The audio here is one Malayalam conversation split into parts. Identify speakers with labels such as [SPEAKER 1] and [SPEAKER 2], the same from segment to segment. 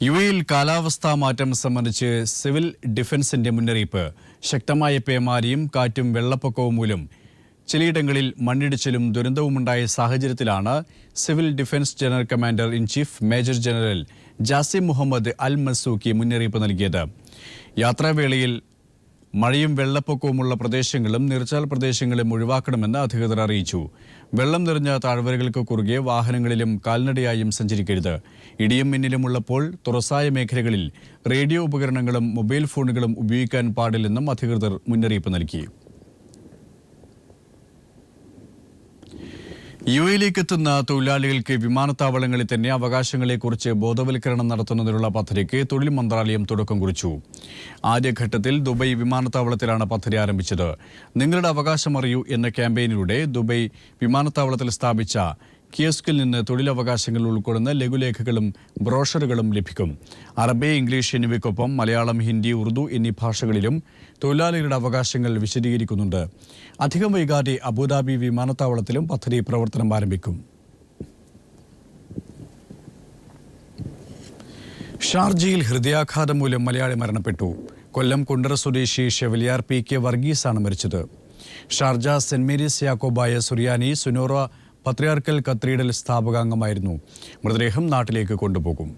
[SPEAKER 1] യുഎഇയിൽ കാലാവസ്ഥാ മാറ്റം സംബന്ധിച്ച് സിവിൽ ഡിഫൻസിന്റെ മുന്നറിയിപ്പ്. ശക്തമായ പേമാരിയും കാറ്റും വെള്ളപ്പൊക്കവും മൂലം ചിലയിടങ്ങളിൽ മണ്ണിടിച്ചിലും ദുരന്തവുമുണ്ടായ സാഹചര്യത്തിലാണ് civil defence general commander in chief major general Jassim Mohammed Al Masouki മുന്നറിയിപ്പ് നൽകിയത്. യാത്രാവേളയിൽ മഴയും വെള്ളപ്പൊക്കവുമുള്ള പ്രദേശങ്ങളും നീർച്ചാൽ പ്രദേശങ്ങളും ഒഴിവാക്കണമെന്ന് അധികൃതർ അറിയിച്ചു. വെള്ളം നിറഞ്ഞ താഴ്വരകൾക്ക് കുറുകെ വാഹനങ്ങളിലും കാൽനടയായും സഞ്ചരിക്കരുത്. ഇടിയും മിന്നലും ഉള്ളപ്പോൾ തുറസായ മേഖലകളിൽ റേഡിയോ ഉപകരണങ്ങളും മൊബൈൽ ഫോണുകളും ഉപയോഗിക്കാൻ പാടില്ലെന്നും അധികൃതർ മുന്നറിയിപ്പ് നൽകി. യുഎഇയിലേക്ക് എത്തുന്ന തൊഴിലാളികൾക്ക് വിമാനത്താവളങ്ങളിൽ തന്നെ അവകാശങ്ങളെക്കുറിച്ച് ബോധവൽക്കരണം നടത്തുന്നതിനുള്ള പദ്ധതിക്ക് തൊഴിൽ മന്ത്രാലയം തുടക്കം കുറിച്ചു. ആദ്യഘട്ടത്തിൽ ദുബൈ വിമാനത്താവളത്തിലാണ് പദ്ധതി ആരംഭിച്ചത്. നിങ്ങളുടെ അവകാശം അറിയൂ എന്ന ക്യാമ്പയിനിലൂടെ ദുബൈ വിമാനത്താവളത്തിൽ സ്ഥാപിച്ച കിയോസ്കിൽ നിന്ന് തൊഴിലവകാശങ്ങൾ ഉൾക്കൊള്ളുന്ന ലഘുലേഖകളും ബ്രോഷറുകളും ലഭിക്കും. അറബി, ഇംഗ്ലീഷ് എന്നിവയ്ക്കൊപ്പം മലയാളം, ഹിന്ദി, ഉറുദു എന്നീ ഭാഷകളിലും തൊഴിലാളികളുടെ അവകാശങ്ങൾ വിശദീകരിക്കുന്നുണ്ട്. അധികം വൈകാതെ അബുദാബി വിമാനത്താവളത്തിലും പദ്ധതി പ്രവർത്തനം ആരംഭിക്കും. ഷാർജയിൽ ഹൃദയാഘാതം മൂലം മലയാളി മരണപ്പെട്ടു. കൊല്ലം കുണ്ടറ സ്വദേശി ഷെവലിയാർ പി കെ വർഗീസാണ് മരിച്ചത്. ഷാർജ സെന്റ് മേരീസ് യാക്കോബായ സുറിയാനി സുനോറ പത്രിയാർക്കൽ കത്തീഡ്രൽ സ്ഥാപകാംഗമായിരുന്നു. മൃതദേഹം നാട്ടിലേക്ക് കൊണ്ടുപോകും.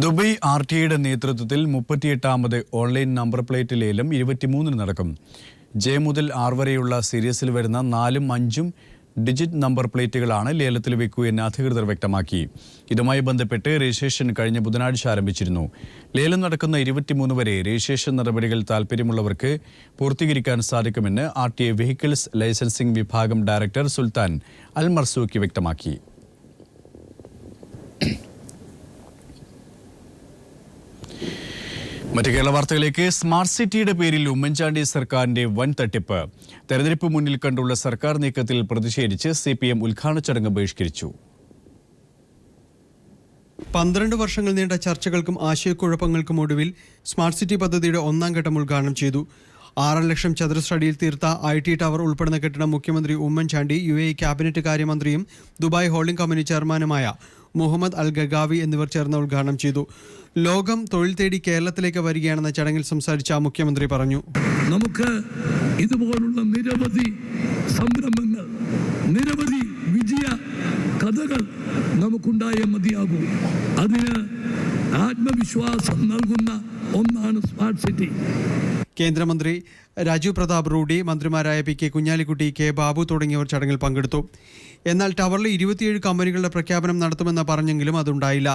[SPEAKER 1] ദുബൈ RTIയുടെ നേതൃത്വത്തിൽ 38ാമത് ഓൺലൈൻ നമ്പർ പ്ലേറ്റ് ലേലം 23-ന് നടക്കും. J മുതൽ R വരെയുള്ള സീരീസിൽ വരുന്ന 4ഉം 5ഉം ഡിജിറ്റ് നമ്പർ പ്ലേറ്റുകളാണ് ലേലത്തിൽ വെക്കുകയെന്ന് അധികൃതർ വ്യക്തമാക്കി. ഇതുമായി ബന്ധപ്പെട്ട് രജിസ്ട്രേഷൻ കഴിഞ്ഞ ബുധനാഴ്ച ആരംഭിച്ചിരുന്നു. ലേലം നടക്കുന്ന 23 വരെ രജിസ്ട്രേഷൻ നടപടികൾ താൽപ്പര്യമുള്ളവർക്ക് പൂർത്തീകരിക്കാൻ സാധിക്കുമെന്ന് RTI വെഹിക്കിൾസ് ലൈസൻസിംഗ് വിഭാഗം ഡയറക്ടർ സുൽത്താൻ അൽ മർസൂക്കി വ്യക്തമാക്കി. മറ്റു കേരള വാർത്തകളിലേക്ക്. സ്മാർട്ട് സിറ്റിയുടെ പേരിൽ ഉമ്മൻചാണ്ടി സർക്കാരിന്റെ വൻ തട്ടിപ്പ്. തെരഞ്ഞെടുപ്പ് മുന്നിൽ കണ്ടുള്ള സർക്കാർ നീക്കത്തിൽ പ്രതിഷേധിച്ച് CPM ഉദ്ഘാടന ചടങ്ങ് ബഹിഷ്കരിച്ചു.
[SPEAKER 2] 12 വർഷങ്ങൾ നീണ്ട ചർച്ചകൾക്കും ആശയക്കുഴപ്പങ്ങൾക്കും ഒടുവിൽ സ്മാർട്ട് സിറ്റി പദ്ധതിയുടെ 1ാം ഘട്ടം ഉദ്ഘാടനം ചെയ്തു. 6 ലക്ഷം ചതുരശ്ര അടിയിൽ തീർത്ത IT ടവർ ഉൾപ്പെടുന്ന കെട്ടിടം മുഖ്യമന്ത്രി ഉമ്മൻചാണ്ടി, UAE ക്യാബിനറ്റ് കാര്യമന്ത്രിയും ദുബായ് ഹോൾഡിംഗ് കമ്പനി ചെയർമാനുമായ മുഹമ്മദ് അൽ ഗഗാവി എന്നിവർ ചേർന്ന് ഉദ്ഘാടനം ചെയ്തു. ലോകം തൊഴിൽ തേടി കേരളത്തിലേക്ക് വരികയാണെന്ന ചടങ്ങിൽ സംസാരിച്ച മുഖ്യമന്ത്രി പറഞ്ഞു,
[SPEAKER 3] നമുക്ക് ഇതുപോലുള്ള നിരവധി സംരംഭങ്ങൾ, നിരവധി വിജയ കഥകൾ നമുക്കുണ്ടായേ മതിയാകൂ. അതിന് ആത്മവിശ്വാസം നൽകുന്ന ഒന്നാണ് സ്മാർട്ട് സിറ്റി.
[SPEAKER 2] കേന്ദ്രമന്ത്രി രാജീവ് പ്രതാപ് റൂഡി, മന്ത്രിമാരായ PK കുഞ്ഞാലിക്കുട്ടി, K ബാബു തുടങ്ങിയവർ ചടങ്ങിൽ പങ്കെടുത്തു. എന്നാൽ ടവറിൽ 27 കമ്പനികളുടെ പ്രഖ്യാപനം നടത്തുമെന്ന് പറഞ്ഞെങ്കിലും അതുണ്ടായില്ല.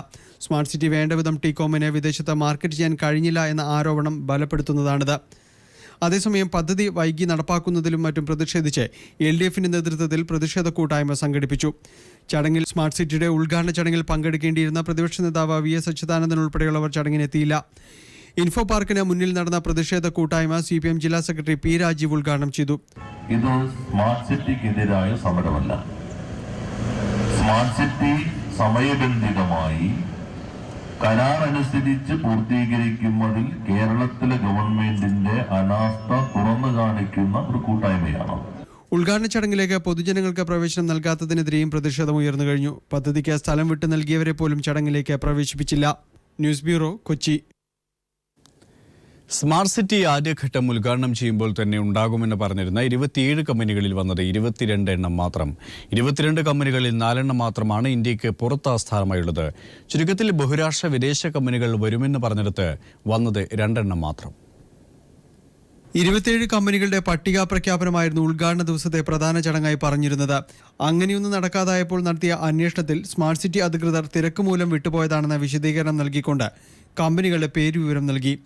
[SPEAKER 2] സ്മാർട്ട് സിറ്റി വേണ്ടവിധം ടികോമിനെ വിദേശത്ത് മാർക്കറ്റ് ചെയ്യാൻ കഴിഞ്ഞില്ല എന്ന ആരോപണം ബലപ്പെടുത്തുന്നതാണിത്. അതേസമയം പദ്ധതി വൈകി നടപ്പാക്കുന്നതിലും മറ്റും പ്രതിഷേധിച്ച് LDFന്റെ നേതൃത്വത്തിൽ പ്രതിഷേധ കൂട്ടായ്മ സംഘടിപ്പിച്ചു. ചടങ്ങിൽ സ്മാർട്ട് സിറ്റിയുടെ ഉദ്ഘാടന ചടങ്ങിൽ പങ്കെടുക്കേണ്ടിയിരുന്ന പ്രതിപക്ഷ നേതാവ് VS അച്യുതാനന്ദൻ ഉൾപ്പെടെയുള്ളവർ ചടങ്ങിനെത്തിയില്ല. ഇൻഫോ പാർക്കിന് മുന്നിൽ നടന്ന പ്രതിഷേധ കൂട്ടായ്മ CPM ജില്ലാ സെക്രട്ടറി P രാജീവ് ഉദ്ഘാടനം ചെയ്തു.
[SPEAKER 4] ഇത് സ്മാർട്ട് സിറ്റിക്കെതിരായ സമരമല്ല. സ്മാർട്ട് സിറ്റി സമയബന്ധിതമായി കരാർ അനുസരിച്ച് പൂർത്തീകരിക്കുന്നതിൽ കേരളത്തിലെ ഗവൺമെന്റിന്റെ അനാസ്ഥ തുറന്നു കാണിക്കുന്ന ഒരു കൂട്ടായ്മയാണ്.
[SPEAKER 2] ഉദ്ഘാടന ചടങ്ങിലേക്ക് പൊതുജനങ്ങൾക്ക് പ്രവേശനം നൽകാത്തതിനെതിരെയും പ്രതിഷേധം ഉയർന്നു കഴിഞ്ഞു. പദ്ധതിക്ക് സ്ഥലം വിട്ടു നൽകിയവരെ പോലും ചടങ്ങിലേക്ക് പ്രവേശിപ്പിച്ചില്ല. News bureau, Kochi.
[SPEAKER 1] Smart city ആദ്യഘട്ടം ഉദ്ഘാടനം ചെയ്യുമ്പോൾ തന്നെ ഉണ്ടാകുമെന്ന് പറഞ്ഞിരുന്ന 27 കമ്പനികളിൽ വന്നത് 22 എണ്ണം മാത്രം. 22 കമ്പനികളിൽ 4 എണ്ണം മാത്രമാണ് ഇന്ത്യക്ക് പുറത്ത് ആസ്ഥാനമായുള്ളത്. ചുരുക്കത്തിൽ ബഹുരാഷ്ട്ര വിദേശ കമ്പനികൾ വരുമെന്ന് പറഞ്ഞിടത്ത് വന്നത് 2 എണ്ണം മാത്രം.
[SPEAKER 2] 27 കമ്പനികളുടെ പട്ടിക പ്രഖ്യാപനമായിരുന്നു ഉദ്ഘാടന ദിവസത്തെ പ്രധാന ചടങ്ങായി പറഞ്ഞിരുന്നത്. അങ്ങനെയൊന്നും നടക്കാതായപ്പോൾ നടത്തിയ അന്വേഷണത്തിൽ സ്മാർട്ട് സിറ്റി അധികൃതർ തിരക്ക് മൂലം വിട്ടുപോയതാണെന്ന വിശദീകരണം നൽകിക്കൊണ്ട് കമ്പനികളുടെ പേരുവിവരം നൽകി.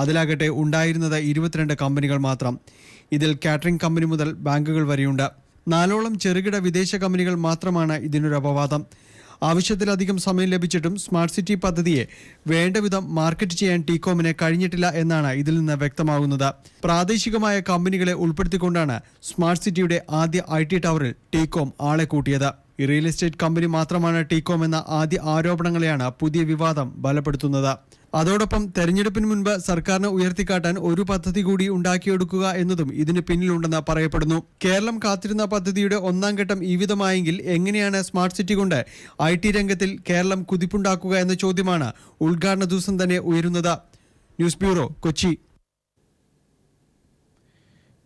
[SPEAKER 2] അതിലാകട്ടെ ഉണ്ടായിരുന്നത് 22 കമ്പനികൾ മാത്രം. ഇതിൽ കാറ്ററിംഗ് കമ്പനി മുതൽ ബാങ്കുകൾ വരെയുണ്ട്. 4ഓളം ചെറുകിട വിദേശ കമ്പനികൾ മാത്രമാണ് ഇതിനൊരു അപവാദം. ആവശ്യത്തിലധികം സമയം ലഭിച്ചിട്ടും സ്മാർട്ട് സിറ്റി പദ്ധതിയെ വേണ്ടവിധം മാർക്കറ്റ് ചെയ്യാൻ ടികോമിന് കഴിഞ്ഞിട്ടില്ല എന്നാണ് ഇതിൽ നിന്ന് വ്യക്തമാകുന്നത്. പ്രാദേശികമായ കമ്പനികളെ ഉൾപ്പെടുത്തിക്കൊണ്ടാണ് സ്മാർട്ട് സിറ്റിയുടെ ആദ്യ IT ടവറിൽ ടികോം ആളെ കൂട്ടിയത്. ഈ റിയൽ എസ്റ്റേറ്റ് കമ്പനി മാത്രമാണ് ടി-കോം എന്ന ആദ്യ ആരോപണങ്ങളെയാണ് പുതിയ വിവാദം ബലപ്പെടുത്തുന്നത്. അതോടൊപ്പം തെരഞ്ഞെടുപ്പിന് മുൻപ് സർക്കാരിന് ഉയർത്തിക്കാട്ടാൻ ഒരു പദ്ധതി കൂടി ഉണ്ടാക്കിയെടുക്കുക എന്നതും ഇതിന് പിന്നിലുണ്ടെന്ന് പറയപ്പെടുന്നു. കേരളം കാത്തിരുന്ന പദ്ധതിയുടെ ഒന്നാം ഘട്ടം ഈ വിധമായെങ്കിൽ എങ്ങനെയാണ് സ്മാർട്ട് സിറ്റി കൊണ്ട് IT രംഗത്തിൽ കേരളം കുതിപ്പുണ്ടാക്കുക എന്ന ചോദ്യമാണ് ഉദ്ഘാടന ദിവസം തന്നെ ഉയരുന്നത്. News bureau, Kochi.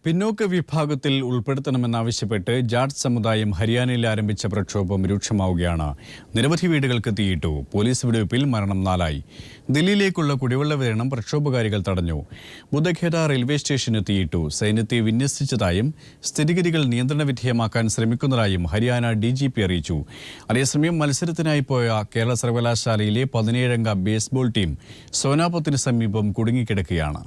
[SPEAKER 1] പിന്നോക്ക വിഭാഗത്തിൽ ഉൾപ്പെടുത്തണമെന്നാവശ്യപ്പെട്ട് ജാട്ട് സമുദായം ഹരിയാനയിൽ ആരംഭിച്ച പ്രക്ഷോഭം രൂക്ഷമാവുകയാണ്. നിരവധി വീടുകൾക്ക് തീയിട്ടു. പോലീസ് വെടിവെപ്പിൽ മരണം 4 ദില്ലിയിലേക്കുള്ള കുടിവെള്ള വിതരണം പ്രക്ഷോഭകാരികൾ തടഞ്ഞു. ബുദ്ധഖേദ റെയിൽവേ സ്റ്റേഷന് തീയിട്ടു. സൈന്യത്തെ വിന്യസിച്ചതായും സ്ഥിതിഗതികൾ നിയന്ത്രണ വിധേയമാക്കാൻ ശ്രമിക്കുന്നതായും ഹരിയാന DGP അറിയിച്ചു. അതേസമയം മത്സരത്തിനായി പോയ കേരള സർവകലാശാലയിലെ 17-അംഗ ബേസ്ബോൾ ടീം സോനാപത്തിന് സമീപം കുടുങ്ങിക്കിടക്കുകയാണ്.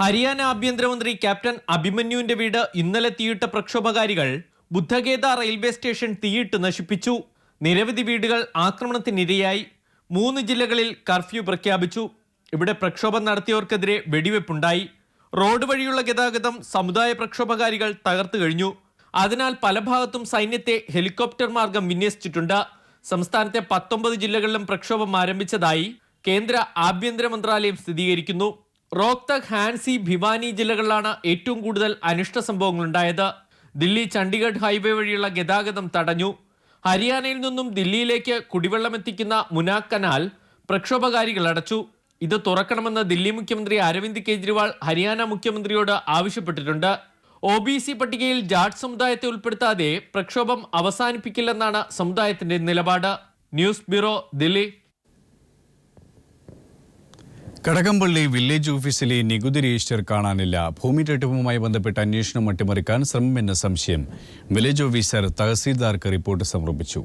[SPEAKER 5] ഹരിയാന ആഭ്യന്തരമന്ത്രി ക്യാപ്റ്റൻ അഭിമന്യുവിന്റെ വീട് ഇന്നലെ തീയിട്ട പ്രക്ഷോഭകാരികൾ ബുദ്ധഖേദ റെയിൽവേ സ്റ്റേഷൻ തീയിട്ട് നശിപ്പിച്ചു. നിരവധി വീടുകൾ ആക്രമണത്തിനിരയായി. 3 ജില്ലകളിൽ കർഫ്യൂ പ്രഖ്യാപിച്ചു. ഇവിടെ പ്രക്ഷോഭം നടത്തിയവർക്കെതിരെ വെടിവെപ്പുണ്ടായി. റോഡ് വഴിയുള്ള ഗതാഗതം സമുദായ പ്രക്ഷോഭകാരികൾ തകർത്തു കഴിഞ്ഞു. അതിനാൽ പല ഭാഗത്തും സൈന്യത്തെ ഹെലികോപ്റ്റർ മാർഗം വിന്യസിച്ചിട്ടുണ്ട്. സംസ്ഥാനത്തെ 19 ജില്ലകളിലും പ്രക്ഷോഭം ആരംഭിച്ചതായി കേന്ദ്ര ആഭ്യന്തര മന്ത്രാലയം സ്ഥിരീകരിക്കുന്നു. റോഹ്തക്, ഹാൻസി, ഭിവാനി ജില്ലകളിലാണ് ഏറ്റവും കൂടുതൽ അനിഷ്ട സംഭവങ്ങളുണ്ടായത്. ദില്ലി ചണ്ഡീഗഡ് ഹൈവേ വഴിയുള്ള ഗതാഗതം തടഞ്ഞു. ഹരിയാനയിൽ നിന്നും ദില്ലിയിലേക്ക് കുടിവെള്ളമെത്തിക്കുന്ന മുനാക് കനാൽ പ്രക്ഷോഭകാരികൾ അടച്ചു. ഇത് തുറക്കണമെന്ന് ദില്ലി മുഖ്യമന്ത്രി അരവിന്ദ് കെജ്രിവാൾ ഹരിയാന മുഖ്യമന്ത്രിയോട് ആവശ്യപ്പെട്ടിട്ടുണ്ട്. OBC പട്ടികയിൽ ജാട്ട് സമുദായത്തെ ഉൾപ്പെടുത്താതെ പ്രക്ഷോഭം അവസാനിപ്പിക്കില്ലെന്നാണ് സമുദായത്തിന്റെ നിലപാട്. News bureau, Delhi.
[SPEAKER 1] Kadakampally village ഓഫീസിലെ നികുതി രജിസ്റ്റർ കാണാനില്ല. ഭൂമി തട്ടിപ്പുമായി ബന്ധപ്പെട്ട അന്വേഷണം അട്ടിമറിക്കാൻ ശ്രമമെന്ന സംശയം. വില്ലേജ് ഓഫീസർ തഹസീൽദാർക്ക് റിപ്പോർട്ട് സമർപ്പിച്ചു.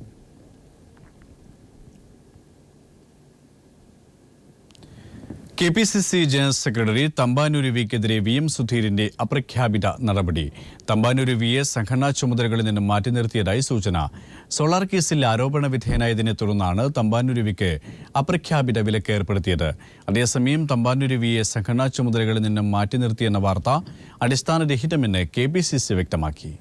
[SPEAKER 1] KPCC ജനറൽ സെക്രട്ടറി തമ്പാനൂർ രവിക്കെതിരെ VM സുധീരന്റെ അപ്രഖ്യാപിത നടപടി. തമ്പാനൂർ രവിയെ സംഘടനാ ചുമതലകളിൽ നിന്നും മാറ്റി നിർത്തിയതായി സൂചന. സോളാർ കേസിൽ ആരോപണ വിധേയനായതിനെ തുടർന്നാണ് തമ്പാനൂർ രവിക്ക് അപ്രഖ്യാപിത വിലക്ക് ഏർപ്പെടുത്തിയത്. അതേസമയം തമ്പാനൂർ രവിയെ സംഘടനാ ചുമതലകളിൽ നിന്നും മാറ്റി നിർത്തിയെന്ന വാർത്ത അടിസ്ഥാനരഹിതമെന്ന് KPCC വ്യക്തമാക്കി.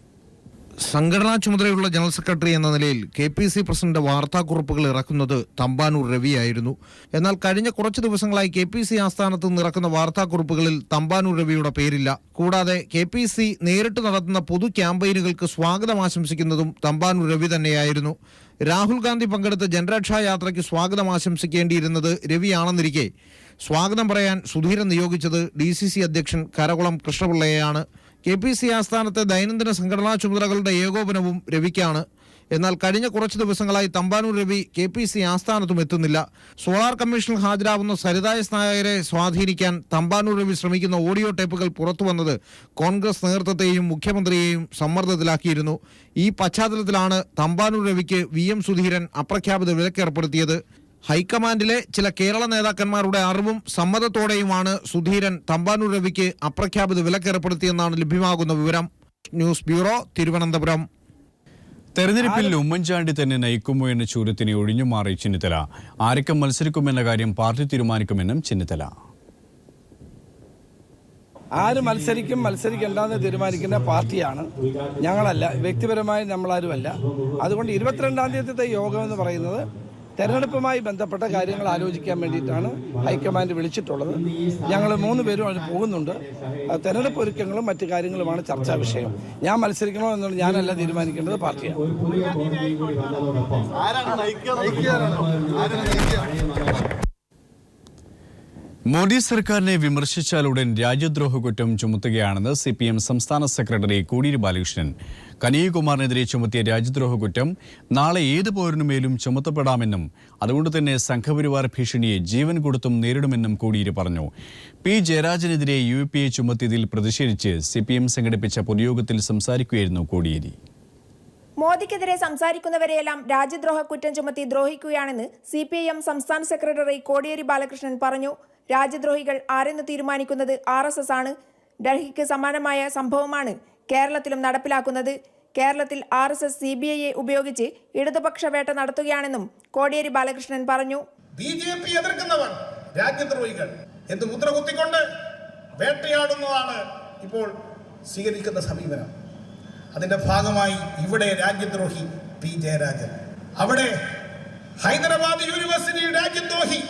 [SPEAKER 6] സംഘടനാ ചുമതലയുള്ള ജനറൽ സെക്രട്ടറി എന്ന നിലയിൽ KPC പ്രസിഡന്റ് വാർത്താക്കുറിപ്പുകൾ ഇറക്കുന്നത് തമ്പാനൂർ രവിയായിരുന്നു. എന്നാൽ കഴിഞ്ഞ കുറച്ച് ദിവസങ്ങളായി KPC ആസ്ഥാനത്ത് നിന്ന് ഇറക്കുന്ന വാർത്താക്കുറിപ്പുകളിൽ തമ്പാനൂർ രവിയുടെ പേരില്ല. കൂടാതെ KPC നേരിട്ട് നടത്തുന്ന പൊതു ക്യാമ്പയിനുകൾക്ക് സ്വാഗതം ആശംസിക്കുന്നതും തമ്പാനൂർ രവി തന്നെയായിരുന്നു. രാഹുൽ ഗാന്ധി പങ്കെടുത്ത ജനരക്ഷാ യാത്രയ്ക്ക് സ്വാഗതം ആശംസിക്കേണ്ടിയിരുന്നത് രവിയാണെന്നിരിക്കെ സ്വാഗതം പറയാൻ സുധീരൻ നിയോഗിച്ചത് DCC അധ്യക്ഷൻ കരകുളം കൃഷ്ണപിള്ളയെയാണ്. KPC ആസ്ഥാനത്തെ ദൈനംദിന സംഘടനാ ചുമതലകളുടെ ഏകോപനവും രവിക്കാണ്. എന്നാൽ കഴിഞ്ഞ കുറച്ച് ദിവസങ്ങളായി തമ്പാനൂർ രവി KPC ആസ്ഥാനത്തും എത്തുന്നില്ല. സോളാർ കമ്മീഷനിൽ ഹാജരാകുന്ന സരിത എസ് നായരെ സ്വാധീനിക്കാൻ തമ്പാനൂർ രവി ശ്രമിക്കുന്ന ഓഡിയോ ടേപ്പുകൾ പുറത്തുവന്നത് കോൺഗ്രസ് നേതൃത്വത്തെയും മുഖ്യമന്ത്രിയെയും സമ്മർദ്ദത്തിലാക്കിയിരുന്നു. ഈ പശ്ചാത്തലത്തിലാണ് തമ്പാനൂർ രവിക്ക് VM സുധീരൻ അപ്രഖ്യാപിത വിലക്കേർപ്പെടുത്തിയത്. ഹൈക്കമാൻഡിലെ ചില കേരള നേതാക്കന്മാരുടെ അറിവും സമ്മതത്തോടെയുമാണ് സുധീരൻ തമ്പാനൂർ രവിക്ക് അപ്രഖ്യാപിത വിലക്കേർപ്പെടുത്തിയെന്നാണ് ലഭ്യമാകുന്ന വിവരം. News bureau, Thiruvananthapuram.
[SPEAKER 1] തെരഞ്ഞെടുപ്പിൽ ഉമ്മൻചാണ്ടി തന്നെ നയിക്കുമോ എന്ന ചോദ്യത്തിന് ഒഴിഞ്ഞുമാറി ചെന്നിത്തല. ആരൊക്കെ മത്സരിക്കുമെന്ന കാര്യം പാർട്ടി തീരുമാനിക്കുമെന്നും ചെന്നിത്തല.
[SPEAKER 7] ആര് മത്സരിക്കണ്ടെന്ന് തീരുമാനിക്കുന്ന പാർട്ടിയാണ്, ഞങ്ങളല്ല. വ്യക്തിപരമായി നമ്മളാരുമല്ല. അതുകൊണ്ട് 22-ാം തീയതിത്തെ യോഗം എന്ന് പറയുന്നത് തെരഞ്ഞെടുപ്പുമായി ബന്ധപ്പെട്ട കാര്യങ്ങൾ ആലോചിക്കാൻ വേണ്ടിയിട്ടാണ് ഹൈക്കമാൻഡ് വിളിച്ചിട്ടുള്ളത്. ഞങ്ങൾ 3 പേരും അതിന് പോകുന്നുണ്ട്. തെരഞ്ഞെടുപ്പ് ഒരുക്കങ്ങളും മറ്റു കാര്യങ്ങളുമാണ് ചർച്ചാ വിഷയം. ഞാൻ മത്സരിക്കണോ എന്നുള്ള ഞാനല്ല തീരുമാനിക്കേണ്ടത്, പാർട്ടിയാണ്.
[SPEAKER 1] മോദി സർക്കാരിനെ വിമർശിച്ചാലുടൻ രാജ്യദ്രോഹ കുറ്റം ചുമത്തുകയാണെന്ന് CPM സംസ്ഥാന സെക്രട്ടറി കോടിയേരി ബാലകൃഷ്ണൻ. കനയ്യകുമാറിനെതിരെ ചുമത്തിയ രാജ്യദ്രോഹ കുറ്റം നാളെ ഏത് പൗരനുമേലും ചുമത്തപ്പെടാമെന്നും അതുകൊണ്ട് തന്നെ സംഘപരിവാർ ഭീഷണിയെ ജീവൻ കൊടുത്തും നേരിടുമെന്നും കോടിയേരി പറഞ്ഞു. P. ജയരാജനെതിരെ UAPA ചുമത്തിയതിൽ പ്രതിഷേധിച്ച് CPM സംഘടിപ്പിച്ച പൊതുയോഗത്തിൽ സംസാരിക്കുകയായിരുന്നു കോടിയേരി.
[SPEAKER 8] മോദിക്കെതിരെ സംസാരിക്കുന്നവരെയെല്ലാം രാജ്യദ്രോഹ കുറ്റം ചുമത്തി ദ്രോഹിക്കുകയാണെന്ന് CPIM സംസ്ഥാന സെക്രട്ടറി കോടിയേരി ബാലകൃഷ്ണൻ പറഞ്ഞു. രാജ്യദ്രോഹികൾ ആരെന്ന് തീരുമാനിക്കുന്നത് RSS ആണ്. ഡൽഹിക്ക് സമാനമായ സംഭവമാണ് കേരളത്തിലും നടപ്പിലാക്കുന്നത്. കേരളത്തിൽ RSS CBIയെ ഉപയോഗിച്ച് ഇടതുപക്ഷ വേട്ട നടത്തുകയാണെന്നും കോടിയേരി ബാലകൃഷ്ണൻ പറഞ്ഞു.
[SPEAKER 9] BJP എതിർക്കുന്നവർ രാജ്യദ്രോഹികൾ എന്ന് മുദ്ര കുത്തിക്കൊണ്ട് വേട്ടയാടുന്നതാണ് ഇപ്പോൾ സ്വീകരിക്കുന്ന സമീപനം. അതിന്റെ ഭാഗമായി ഇവിടെ രാജ്യദ്രോഹി പി ജയരാജൻ. അവിടെ ഹൈദരാബാദ് യൂണിവേഴ്സിറ്റി രാജ്യദ്രോഹി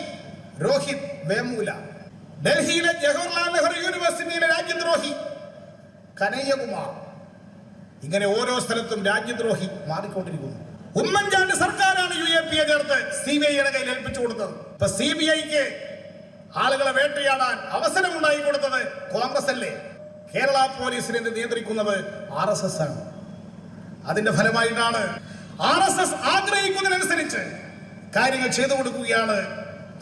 [SPEAKER 9] രോഹിത് വേമുല, ഡൽഹിയിലെ ജവഹർലാൽ നെഹ്റു യൂണിവേഴ്സിറ്റിയിലെ രാജ്യദ്രോഹി കനയ്യകുമാർ, ഇങ്ങനെ ഓരോ സ്ഥലത്തും രാജ്യദ്രോഹി മാറിക്കൊണ്ടിരിക്കുന്നു. ഉമ്മൻചാണ്ടി സർക്കാരാണ് UAPA ചേർത്ത് CBIയുടെ കയ്യിൽ ഏൽപ്പിച്ചു കൊടുത്തത്. ഇപ്പൊ CBIക്ക് ആളുകളെ വേട്ടയാടാൻ അവസരമുണ്ടായി കൊടുത്തത് കോൺഗ്രസ് അല്ലേ? കേരള പോലീസിനെ നിയന്ത്രിക്കുന്നത് RSS ആണ്. അതിന്റെ ഫലമായിട്ടാണ് RSS ആഗ്രഹിക്കുന്നതിനനുസരിച്ച് കാര്യങ്ങൾ ചെയ്തു കൊടുക്കുകയാണ്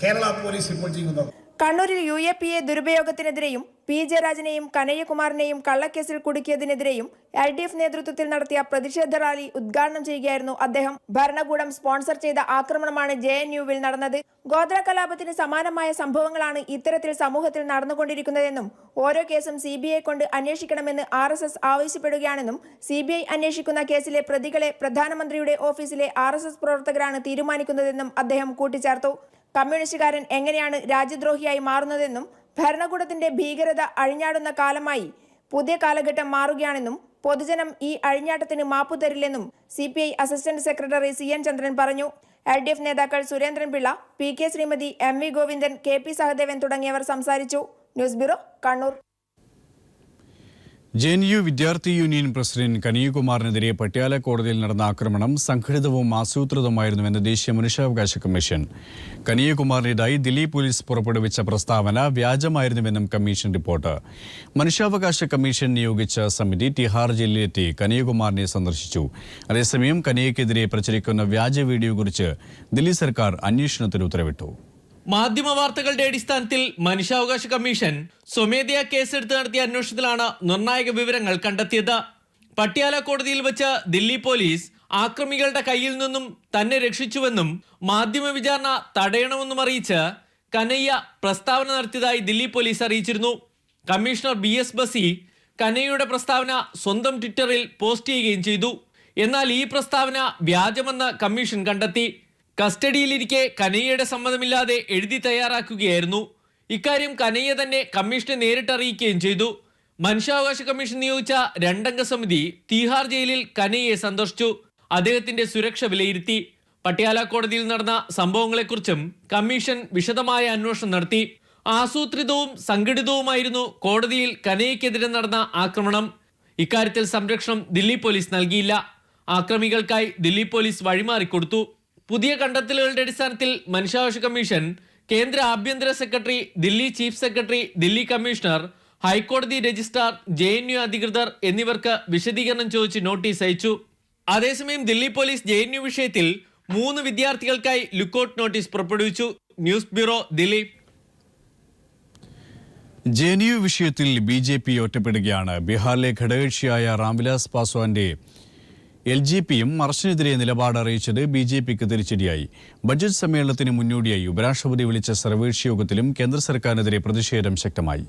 [SPEAKER 9] കേരള പോലീസ് ഇപ്പോൾ ചെയ്യുന്നത്.
[SPEAKER 8] കണ്ണൂരിൽ UAPA ദുരുപയോഗത്തിനെതിരെയും പി ജയരാജനെയും കനയ്യകുമാറിനെയും കള്ളക്കേസിൽ കുടുക്കിയതിനെതിരെയും LDF നേതൃത്വത്തിൽ നടത്തിയ പ്രതിഷേധ റാലി ഉദ്ഘാടനം ചെയ്യുകയായിരുന്നു അദ്ദേഹം. ഭരണകൂടം സ്പോൺസർ ചെയ്ത ആക്രമണമാണ് JNUവിൽ നടന്നത്. ഗോത്ര കലാപത്തിന് സമാനമായ സംഭവങ്ങളാണ് ഇത്തരത്തിൽ സമൂഹത്തിൽ നടന്നുകൊണ്ടിരിക്കുന്നതെന്നും ഓരോ കേസും CBI കൊണ്ട് അന്വേഷിക്കണമെന്ന് RSS ആവശ്യപ്പെടുകയാണെന്നും CBI അന്വേഷിക്കുന്ന കേസിലെ പ്രതികളെ പ്രധാനമന്ത്രിയുടെ ഓഫീസിലെ RSS പ്രവർത്തകരാണ് തീരുമാനിക്കുന്നതെന്നും അദ്ദേഹം കൂട്ടിച്ചേർത്തു. കമ്മ്യൂണിസ്റ്റുകാരൻ എങ്ങനെയാണ് രാജ്യദ്രോഹിയായി മാറുന്നതെന്നും ഭരണകൂടത്തിന്റെ ഭീകരത അഴിഞ്ഞാടുന്ന കാലമായി പുതിയ കാലഘട്ടം മാറുകയാണെന്നും പൊതുജനം ഈ അഴിഞ്ഞാട്ടത്തിന് മാപ്പു തരില്ലെന്നും CPI അസിസ്റ്റന്റ് സെക്രട്ടറി CN ചന്ദ്രൻ പറഞ്ഞു. LDF നേതാക്കൾ Surendran Pillai, PK Shrimati, MV Govindan, KP Sahadevan തുടങ്ങിയവർ സംസാരിച്ചു. News bureau, Kannur.
[SPEAKER 1] JNU വിദ്യാർത്ഥി യൂണിയൻ പ്രസിഡന്റ് കനയ്യകുമാറിനെതിരെ പട്യാല കോടതിയിൽ നടന്ന ആക്രമണം സംഘടിതവും ആസൂത്രിതമായിരുന്നുവെന്ന് ദേശീയ മനുഷ്യാവകാശ കമ്മീഷൻ. കനയ്യകുമാറിനെതിരായി ദില്ലി പോലീസ് പുറപ്പെടുവിച്ച പ്രസ്താവന വ്യാജമായിരുന്നുവെന്നും കമ്മീഷൻ റിപ്പോർട്ട്. മനുഷ്യാവകാശ കമ്മീഷൻ നിയോഗിച്ച സമിതി തിഹാർ ജയിലിലെത്തി കനയ്യകുമാറിനെ സന്ദർശിച്ചു. അതേസമയം കനയ്യക്കെതിരെ പ്രചരിക്കുന്ന വ്യാജ വീഡിയോയെക്കുറിച്ച് ദില്ലി സർക്കാർ അന്വേഷണത്തിന് ഉത്തരവിട്ടു.
[SPEAKER 5] മാധ്യമ വാർത്തകളുടെ അടിസ്ഥാനത്തിൽ മനുഷ്യാവകാശ കമ്മീഷൻ സ്വമേധയാ കേസെടുത്ത് നടത്തിയ അന്വേഷണത്തിലാണ് നിർണായക വിവരങ്ങൾ കണ്ടെത്തിയത്. പട്യാല കോടതിയിൽ വെച്ച് ദില്ലി പോലീസ് ആക്രമികളുടെ കയ്യിൽ നിന്നും തന്നെ രക്ഷിച്ചുവെന്നും മാധ്യമ വിചാരണ തടയണമെന്നും അറിയിച്ച് കനയ്യ പ്രസ്താവന നടത്തിയതായി ദില്ലി പോലീസ് അറിയിച്ചിരുന്നു. കമ്മീഷണർ BS ബസി കനയ്യയുടെ പ്രസ്താവന സ്വന്തം ട്വിറ്ററിൽ പോസ്റ്റ് ചെയ്യുകയും ചെയ്തു. എന്നാൽ ഈ പ്രസ്താവന വ്യാജമെന്ന് കമ്മീഷൻ കണ്ടെത്തി. കസ്റ്റഡിയിലിരിക്കെ കനയ്യയുടെ സമ്മതമില്ലാതെ എഴുതി തയ്യാറാക്കുകയായിരുന്നു. ഇക്കാര്യം കനയ്യ തന്നെ കമ്മീഷനെ നേരിട്ട് അറിയിക്കുകയും ചെയ്തു. മനുഷ്യാവകാശ കമ്മീഷൻ നിയോഗിച്ച 2 അംഗ സമിതി തീഹാർ ജയിലിൽ കനയ്യയെ സന്ദർശിച്ചു. അദ്ദേഹത്തിന്റെ സുരക്ഷ വിലയിരുത്തി. പട്യാല കോടതിയിൽ നടന്ന സംഭവങ്ങളെക്കുറിച്ചും കമ്മീഷൻ വിശദമായ അന്വേഷണം നടത്തി. ആസൂത്രിതവും സംഘടിതവുമായിരുന്നു കോടതിയിൽ കനയ്യക്കെതിരെ നടന്ന ആക്രമണം. ഇക്കാര്യത്തിൽ സംരക്ഷണം ദില്ലി പോലീസ് നൽകിയില്ല. ആക്രമികൾക്കായി ദില്ലി പോലീസ് വഴിമാറിക്കൊടുത്തു. പുതിയ കണ്ടെത്തലുകളുടെ അടിസ്ഥാനത്തിൽ മനുഷ്യാവകാശ കമ്മീഷൻ കേന്ദ്ര ആഭ്യന്തര secretary, Delhi chief secretary, Delhi commissioner, ഹൈക്കോടതി രജിസ്ട്രാർ, JNU അധികൃതർ എന്നിവർക്ക് വിശദീകരണം ചോദിച്ച് നോട്ടീസ് അയച്ചു. അതേസമയം ദില്ലി പോലീസ് JNU വിഷയത്തിൽ 3 വിദ്യാർത്ഥികൾക്കായി ലുക്കൌട്ട് നോട്ടീസ് പുറപ്പെടുവിച്ചു. News bureau, Delhi.
[SPEAKER 1] JNU വിഷയത്തിൽ BJP ഒറ്റപ്പെടുകയാണ്. ബീഹാറിലെ ഘടകകക്ഷിയായ രാംവിലാസ് പാസ്വാന്റെ LGPയും അറസ്റ്റിനെതിരെ നിലപാട് അറിയിച്ചത് BJPക്ക് തിരിച്ചടിയായി. ബജറ്റ് സമ്മേളനത്തിന് മുന്നോടിയായി ഉപരാഷ്ട്രപതി വിളിച്ച സർവകക്ഷി യോഗത്തിലും കേന്ദ്ര സർക്കാരിനെതിരെ പ്രതിഷേധം ശക്തമായി.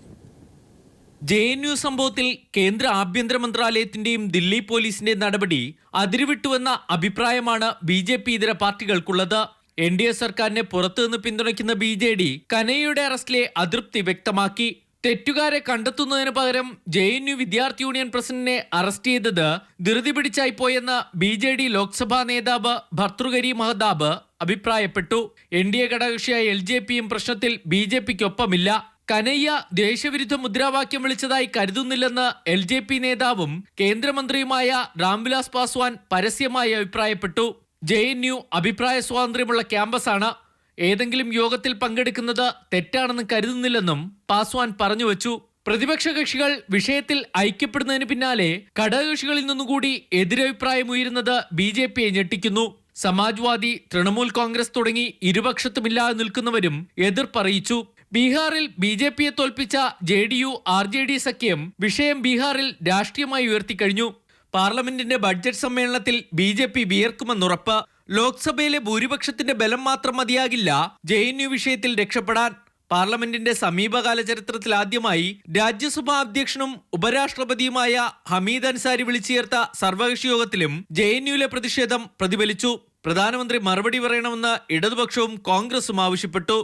[SPEAKER 5] JNU സംഭവത്തിൽ കേന്ദ്ര ആഭ്യന്തര മന്ത്രാലയത്തിന്റെയും ദില്ലി പോലീസിന്റെ നടപടി അതിരുവിട്ടുവെന്ന അഭിപ്രായമാണ് BJP ഇതര പാർട്ടികൾക്കുള്ളത്. NDA സർക്കാരിനെ പുറത്തുനിന്ന് പിന്തുണയ്ക്കുന്ന BJD കനയ്യയുടെ അറസ്റ്റിലെ അതൃപ്തി വ്യക്തമാക്കി. തെറ്റുകാരെ കണ്ടെത്തുന്നതിന് പകരം JNU വിദ്യാർത്ഥി യൂണിയൻ പ്രസിഡന്റിനെ അറസ്റ്റ് ചെയ്തത് ധൃതി പിടിച്ചായി പോയെന്ന് BJD ലോക്സഭാ നേതാവ് ഭർതൃഹരി മഹതാബ് അഭിപ്രായപ്പെട്ടു. NDA ഘടകകക്ഷിയായ LJPയും പ്രശ്നത്തിൽ BJPക്കൊപ്പമില്ല. കനയ്യ ദേശവിരുദ്ധ മുദ്രാവാക്യം വിളിച്ചതായി കരുതുന്നില്ലെന്ന് LJP നേതാവും കേന്ദ്രമന്ത്രിയുമായ രാംവിലാസ് പാസ്വാൻ പരസ്യമായി അഭിപ്രായപ്പെട്ടു. JNU അഭിപ്രായ സ്വാതന്ത്ര്യമുള്ള ക്യാമ്പസാണ്. ഏതെങ്കിലും യോഗത്തിൽ പങ്കെടുക്കുന്നത് തെറ്റാണെന്ന് കരുതുന്നില്ലെന്നും പാസ്വാൻ പറഞ്ഞുവച്ചു. പ്രതിപക്ഷ കക്ഷികൾ വിഷയത്തിൽ ഐക്യപ്പെടുന്നതിന് പിന്നാലെ ഘടകകക്ഷികളിൽ നിന്നുകൂടി എതിരഭിപ്രായം ഉയരുന്നത് BJPയെ ഞെട്ടിക്കുന്നു. സമാജ്വാദി, തൃണമൂൽ കോൺഗ്രസ് തുടങ്ങി ഇരുപക്ഷത്തുമില്ലാതെ നിൽക്കുന്നവരും എതിർപ്പറിയിച്ചു. ബീഹാറിൽ BJPയെ തോൽപ്പിച്ച JDU RJD സഖ്യം വിഷയം ബീഹാറിൽ രാഷ്ട്രീയമായി ഉയർത്തിക്കഴിഞ്ഞു. പാർലമെന്റിന്റെ ബഡ്ജറ്റ് സമ്മേളനത്തിൽ BJP വിയർക്കുമെന്നുറപ്പ്. ലോക്സഭയിലെ ഭൂരിപക്ഷത്തിന്റെ ബലം മാത്രം മതിയാകില്ല JNU വിഷയത്തിൽ രക്ഷപ്പെടാൻ. പാർലമെന്റിന്റെ സമീപകാല ചരിത്രത്തിൽ ആദ്യമായി രാജ്യസഭാ അധ്യക്ഷനും ഉപരാഷ്ട്രപതിയുമായ ഹമീദ് അൻസാരി വിളിച്ചു ചേർത്ത സർവകക്ഷി യോഗത്തിലും JNUവിലെ പ്രതിഷേധം പ്രതിഫലിച്ചു. പ്രധാനമന്ത്രി മറുപടി പറയണമെന്ന് ഇടതുപക്ഷവും കോൺഗ്രസും ആവശ്യപ്പെട്ടു.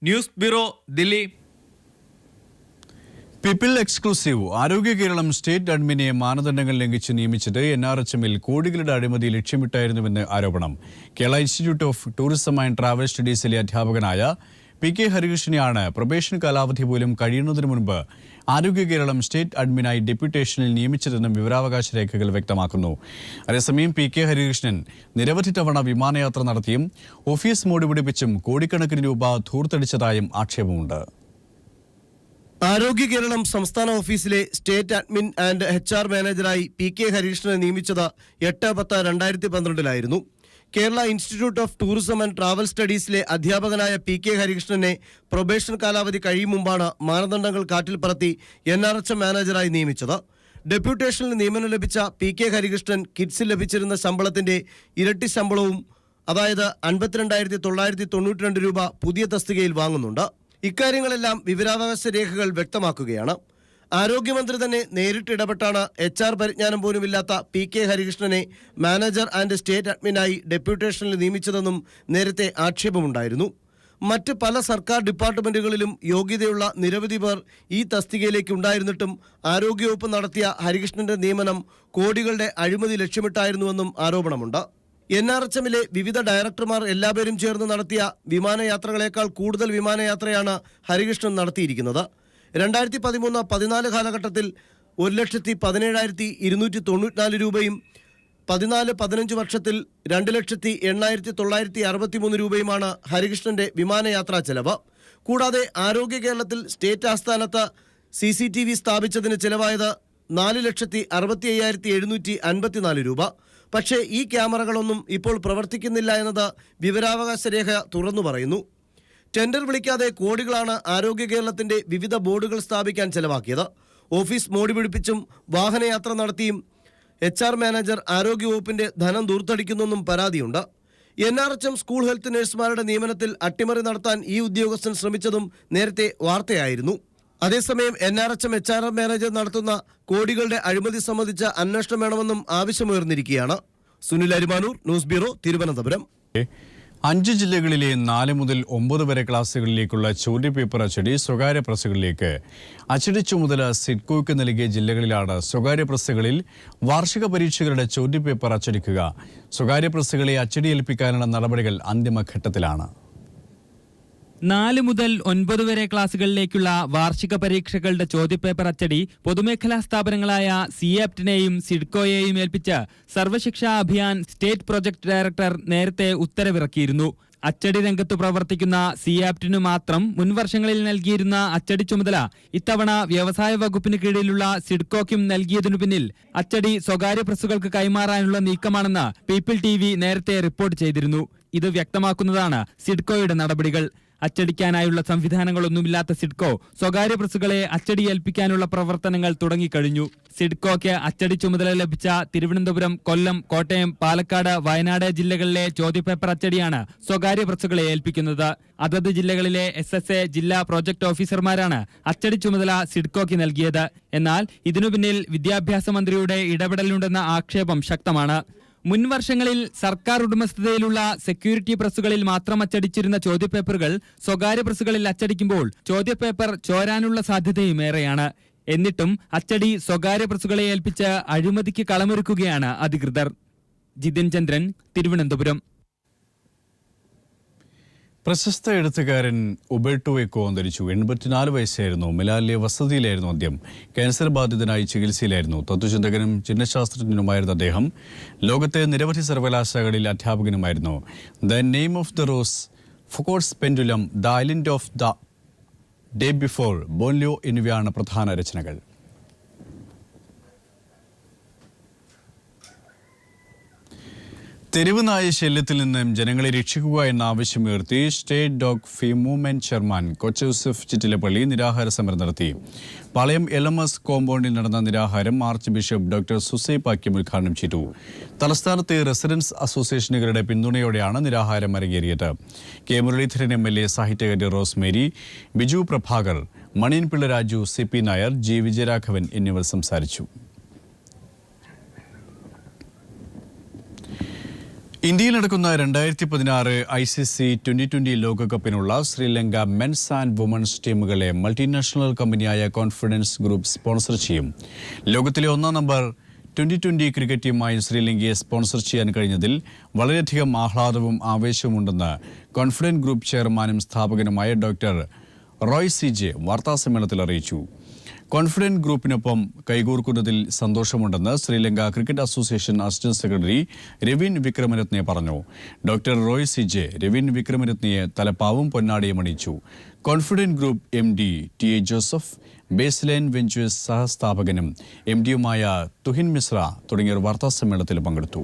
[SPEAKER 5] News bureau, Delhi.
[SPEAKER 1] People exclusive ആരോഗ്യ കേരളം സ്റ്റേറ്റ് അഡ്മിനെ മാനദണ്ഡങ്ങൾ ലംഘിച്ച് നിയമിച്ചത് NRHMൽ കോടികളുടെ അഴിമതി ലക്ഷ്യമിട്ടായിരുന്നുവെന്ന് ആരോപണം. Kerala institute of tourism and travel സ്റ്റഡീസിലെ അധ്യാപകനായ PK ഹരികൃഷ്ണനെയാണ് പ്രൊബേഷൻ കാലാവധി പോലും കഴിയുന്നതിന് മുൻപ് ആരോഗ്യ കേരളം സ്റ്റേറ്റ് അഡ്മിനായി ഡെപ്യൂട്ടേഷനിൽ നിയമിച്ചതെന്നും വിവരാവകാശ രേഖകൾ വ്യക്തമാക്കുന്നു. അതേസമയം PK ഹരികൃഷ്ണൻ നിരവധി തവണ വിമാനയാത്ര നടത്തിയും ഓഫീസ് മോടി പിടിപ്പിച്ചും കോടിക്കണക്കിന് രൂപ ധൂർത്തടിച്ചതായും ആക്ഷേപമുണ്ട്.
[SPEAKER 10] ആരോഗ്യ കേരളം സംസ്ഥാന ഓഫീസിലെ സ്റ്റേറ്റ് അഡ്മിൻ ആൻഡ് HR മാനേജറായി PK ഹരികൃഷ്ണനെ നിയമിച്ചത് 8/10/2012 Kerala institute of tourism and travel സ്റ്റഡീസിലെ അധ്യാപകനായ PK ഹരികൃഷ്ണനെ പ്രൊബേഷൻ കാലാവധി കഴിയും മുമ്പാണ് മാനദണ്ഡങ്ങൾ കാറ്റിൽ പറത്തി NRHM മാനേജറായി നിയമിച്ചത്. ഡെപ്യൂട്ടേഷനിൽ നിയമനം ലഭിച്ച PK ഹരികൃഷ്ണൻ കിഡ്സിൽ ലഭിച്ചിരുന്ന ശമ്പളത്തിന്റെ ഇരട്ടി ശമ്പളവും, അതായത് 52,992 രൂപ പുതിയ തസ്തികയിൽ വാങ്ങുന്നുണ്ട്. ഇക്കാര്യങ്ങളെല്ലാം വിവരാവകാശ രേഖകൾ വ്യക്തമാക്കുകയാണ്. ആരോഗ്യമന്ത്രി തന്നെ നേരിട്ട് ഇടപെട്ടാണ് HR പരിജ്ഞാനം പോലുമില്ലാത്ത PK ഹരികൃഷ്ണനെ മാനേജർ ആൻഡ് സ്റ്റേറ്റ് അഡ്മിനായി ഡെപ്യൂട്ടേഷനിൽ നിയമിച്ചതെന്നും നേരത്തെ ആക്ഷേപമുണ്ടായിരുന്നു. മറ്റ് പല സർക്കാർ ഡിപ്പാർട്ട്മെന്റുകളിലും യോഗ്യതയുള്ള നിരവധി പേർ ഈ തസ്തികയിലേക്ക് ഉണ്ടായിരുന്നിട്ടും ആരോഗ്യവകുപ്പ് നടത്തിയ ഹരികൃഷ്ണന്റെ നിയമനം കോടികളുടെ അഴിമതി ലക്ഷ്യമിട്ടായിരുന്നുവെന്നും ആരോപണമുണ്ട്. NRHMലെ വിവിധ ഡയറക്ടർമാർ എല്ലാവരും ചേർന്ന് നടത്തിയ വിമാനയാത്രകളേക്കാൾ കൂടുതൽ വിമാനയാത്രയാണ് ഹരികൃഷ്ണൻ നടത്തിയിരിക്കുന്നത്. 2013-14 കാലഘട്ടത്തിൽ 1,17,294 രൂപയും 14-15 വർഷത്തിൽ 2,08,963 രൂപയുമാണ് ഹരികൃഷ്ണന്റെ വിമാനയാത്രാ ചെലവ്. കൂടാതെ ആരോഗ്യ കേരളത്തിൽ സ്റ്റേറ്റ് ആസ്ഥാനത്ത് CCTV സ്ഥാപിച്ചതിന് ചെലവായത് 4,65,754 രൂപ. പക്ഷേ ഈ ക്യാമറകളൊന്നും ഇപ്പോൾ പ്രവർത്തിക്കുന്നില്ല എന്നത് വിവരാവകാശ രേഖ തുറന്നു പറയുന്നു. ടെൻഡർ വിളിക്കാതെ കോടികളാണ് ആരോഗ്യ കേരളത്തിന്റെ വിവിധ ബോർഡുകൾ സ്ഥാപിക്കാൻ ചെലവാക്കിയത്. ഓഫീസ് മോടി പിടിപ്പിച്ചും വാഹനയാത്ര നടത്തിയും HR മാനേജർ ആരോഗ്യവകുപ്പിന്റെ ധനം ദൂർത്തടിക്കുന്നെന്നും പരാതിയുണ്ട്. NRHM സ്കൂൾ ഹെൽത്ത് നഴ്സുമാരുടെ നിയമനത്തിൽ അട്ടിമറി നടത്താൻ ഈ ഉദ്യോഗസ്ഥൻ ശ്രമിച്ചതും നേരത്തെ വാർത്തയായിരുന്നു. അതേസമയം NRHM HR മാനേജർ നടത്തുന്ന കോടികളുടെ അഴിമതി സംബന്ധിച്ച അന്വേഷണം വേണമെന്നും ആവശ്യമുയർന്നിരിക്കുകയാണ്. Sunil Arimanoor, news bureau, Thiruvananthapuram.
[SPEAKER 1] 5 ജില്ലകളിലെ 4 മുതൽ 9 വരെ ക്ലാസുകളിലേക്കുള്ള ചോദ്യപേപ്പർ അച്ചടി സ്വകാര്യ പ്രസ്സുകളിലേക്ക് അച്ചടി ചുമതല സിഡ്കോയ്ക്ക് നൽകിയ ജില്ലകളിലാണ് സ്വകാര്യ പ്രസ്സുകളിൽ വാർഷിക പരീക്ഷകളുടെ ചോദ്യപേപ്പർ അച്ചടിക്കുക. സ്വകാര്യ പ്രസ്സുകളെ അച്ചടി ഏൽപ്പിക്കാനുള്ള നടപടികൾ അന്തിമഘട്ടത്തിലാണ്.
[SPEAKER 11] 4 മുതൽ 9 വരെ ക്ലാസുകളിലേക്കുള്ള വാർഷിക പരീക്ഷകളുടെ ചോദ്യപേപ്പർ അച്ചടി പൊതുമേഖലാ സ്ഥാപനങ്ങളായ CAPTനെയും സിഡ്കോയെയും ഏൽപ്പിച്ച് സർവശിക്ഷാ അഭിയാൻ സ്റ്റേറ്റ് പ്രൊജക്ട് ഡയറക്ടർ നേരത്തെ ഉത്തരവിറക്കിയിരുന്നു. അച്ചടി രംഗത്ത് പ്രവർത്തിക്കുന്ന CAPTനു മാത്രം മുൻവർഷങ്ങളിൽ നൽകിയിരുന്ന അച്ചടി ചുമതല ഇത്തവണ വ്യവസായ വകുപ്പിന് കീഴിലുള്ള സിഡ്കോയ്ക്കും നൽകിയതിനു പിന്നിൽ അച്ചടി സ്വകാര്യ പ്രസ്സുകൾക്ക് കൈമാറാനുള്ള നീക്കമാണെന്ന് പീപ്പിൾ TV നേരത്തെ റിപ്പോർട്ട് ചെയ്തിരുന്നു. ഇത് വ്യക്തമാക്കുന്നതാണ് സിഡ്കോയുടെ നടപടികൾ. അച്ചടിക്കാനായുള്ള സംവിധാനങ്ങളൊന്നുമില്ലാത്ത സിഡ്കോ സ്വകാര്യ പ്രസ്സുകളെ അച്ചടി ഏൽപ്പിക്കാനുള്ള പ്രവർത്തനങ്ങൾ തുടങ്ങിക്കഴിഞ്ഞു. സിഡ്കോയ്ക്ക് അച്ചടി ചുമതല ലഭിച്ച തിരുവനന്തപുരം, കൊല്ലം, കോട്ടയം, പാലക്കാട്, വയനാട് ജില്ലകളിലെ ചോദ്യപേപ്പർ അച്ചടിയാണ് സ്വകാര്യ പ്രസ്സുകളെ ഏൽപ്പിക്കുന്നത്. അതത് ജില്ലകളിലെ SSA ജില്ലാ പ്രോജക്ട് ഓഫീസർമാരാണ് അച്ചടി ചുമതല സിഡ്കോയ്ക്ക് നൽകിയത്. എന്നാൽ ഇതിനു പിന്നിൽ വിദ്യാഭ്യാസ മന്ത്രിയുടെ ഇടപെടലുണ്ടെന്ന ആക്ഷേപം ശക്തമാണ്. മുൻവർഷങ്ങളിൽ സർക്കാർ ഉടമസ്ഥതയിലുള്ള സെക്യൂരിറ്റി പ്രസ്സുകളിൽ മാത്രം അച്ചടിച്ചിരുന്ന ചോദ്യപേപ്പറുകൾ സ്വകാര്യ പ്രസ്സുകളിൽ അച്ചടിക്കുമ്പോൾ ചോദ്യപേപ്പർ ചോരാനുള്ള സാധ്യതയും ഏറെയാണ്. എന്നിട്ടും അച്ചടി സ്വകാര്യ പ്രസ്സുകളെ ഏൽപ്പിച്ച് അഴിമതിക്ക് കളമൊരുക്കുകയാണ് അധികൃതർ. ജിതിൻ ചന്ദ്രൻ, തിരുവനന്തപുരം.
[SPEAKER 1] പ്രശസ്ത എഴുത്തുകാരൻ ഉബർട്ടോ എക്കോ അന്തരിച്ചു. 84 വയസ്സായിരുന്നു. മിലാനിലെ വസതിയിലായിരുന്നു അന്ത്യം. ക്യാൻസർ ബാധിതനായി ചികിത്സയിലായിരുന്നു. തത്വചിന്തകനും ചിഹ്നശാസ്ത്രജ്ഞനുമായിരുന്ന അദ്ദേഹം ലോകത്തെ നിരവധി സർവകലാശാലകളിൽ അധ്യാപകനുമായിരുന്നു. The name of the rose, Foucault's pendulum, the island of the day before, ബോൺലിയോ എന്നിവയാണ് പ്രധാന രചനകൾ. തെരുവ് നായ ശല്യത്തിൽ നിന്നും ജനങ്ങളെ രക്ഷിക്കുക എന്ന ആവശ്യമുയർത്തി state dog free movement chairman Kochouseph Chittilappilly നിരാഹാര സമരം നടത്തി. പാളയം LMS കോമ്പൗണ്ടിൽ നടന്ന നിരാഹാരം archbishop doctor Soosa Pakiam ഉദ്ഘാടനം ചെയ്തു. തലസ്ഥാനത്തെ റെസിഡൻസ് അസോസിയേഷനുകളുടെ പിന്തുണയോടെയാണ് നിരാഹാരം അരങ്ങേറിയത്. K മുരളീധരൻ MLA, സാഹിത്യകാരി Rosemary, Biju Prabhakar, Maniyanpilla Raju, CP Nair, G Vijayaraghavan എന്നിവർ സംസാരിച്ചു. ഇന്ത്യയിൽ നടക്കുന്ന 2016 ICC T20 ലോകകപ്പിനുള്ള ശ്രീലങ്ക മെൻസ് ആൻഡ് വുമൻസ് ടീമുകളെ മൾട്ടിനാഷണൽ കമ്പനിയായ കോൺഫിഡൻസ് ഗ്രൂപ്പ് സ്പോൺസർ ചെയ്യും. ലോകത്തിലെ 1-ാം നമ്പർ T20 ക്രിക്കറ്റ് ടീമായി ശ്രീലങ്കയെ സ്പോൺസർ ചെയ്യാൻ കഴിഞ്ഞതിൽ വളരെയധികം ആഹ്ലാദവും ആവേശവുമുണ്ടെന്ന് കോൺഫിഡൻസ് ഗ്രൂപ്പ് ചെയർമാനും സ്ഥാപകനുമായ ഡോക്ടർ റോയ് CJ വാർത്താസമ്മേളനത്തിൽ അറിയിച്ചു. കോൺഫിഡൻസ് ഗ്രൂപ്പിനൊപ്പം കൈകോർക്കുന്നതിൽ സന്തോഷമുണ്ടെന്ന് Sri Lanka cricket association assistant secretary Raveen Wickramaratne പറഞ്ഞു. ഡോക്ടർ റോയ് CJ രവീൻ വിക്രമരത്നയെ തലപ്പാവും പൊന്നാടിയും അണിയിച്ചു. Confidence group MD TA Joseph, baseline ventures സഹസ്ഥാപകനും MDയുമായ തുഹിൻ മിശ്ര തുടങ്ങിയവർ വാർത്താസമ്മേളനത്തിൽ പങ്കെടുത്തു.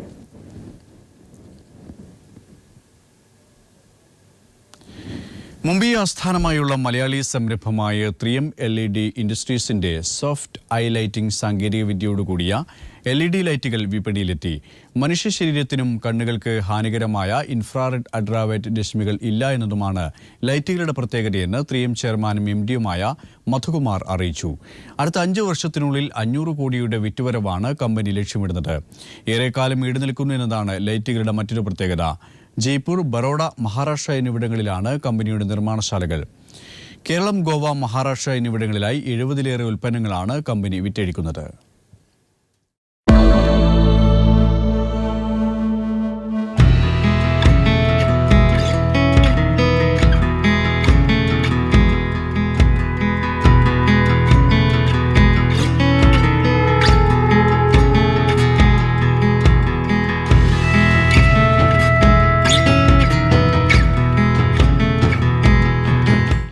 [SPEAKER 1] മുംബൈ ആസ്ഥാനമായുള്ള മലയാളി സംരംഭമായ 3M LED ഇൻഡസ്ട്രീസിന്റെ സോഫ്റ്റ് ഐ ലൈറ്റിംഗ് സാങ്കേതിക വിദ്യയോടുകൂടിയ LED ലൈറ്റുകൾ വിപണിയിലെത്തി. മനുഷ്യ ശരീരത്തിനും കണ്ണുകൾക്ക് ഹാനികരമായ ഇൻഫ്രാറെഡ് അൾട്രാവയലറ്റ് രശ്മികൾ ഇല്ല എന്നതുമാണ് ലൈറ്റുകളുടെ പ്രത്യേകതയെന്ന് 3M ചെയർമാനും MDയുമായ മധുകുമാർ അറിയിച്ചു. അടുത്ത 5 വർഷത്തിനുള്ളിൽ 500 കോടിയുടെ വിറ്റുവരവാണ് കമ്പനി ലക്ഷ്യമിടുന്നത്. ഏറെക്കാലം ഈടുനിൽക്കുന്നു എന്നതാണ് ലൈറ്റുകളുടെ മറ്റൊരു പ്രത്യേകത. ജയ്പൂർ, ബറോഡ, മഹാരാഷ്ട്ര എന്നിവിടങ്ങളിലാണ് കമ്പനിയുടെ നിർമ്മാണശാലകൾ. കേരളം, ഗോവ, മഹാരാഷ്ട്ര എന്നിവിടങ്ങളിലായി 70-ലേറെ ഉൽപ്പന്നങ്ങളാണ് കമ്പനി വിറ്റഴിക്കുന്നത്.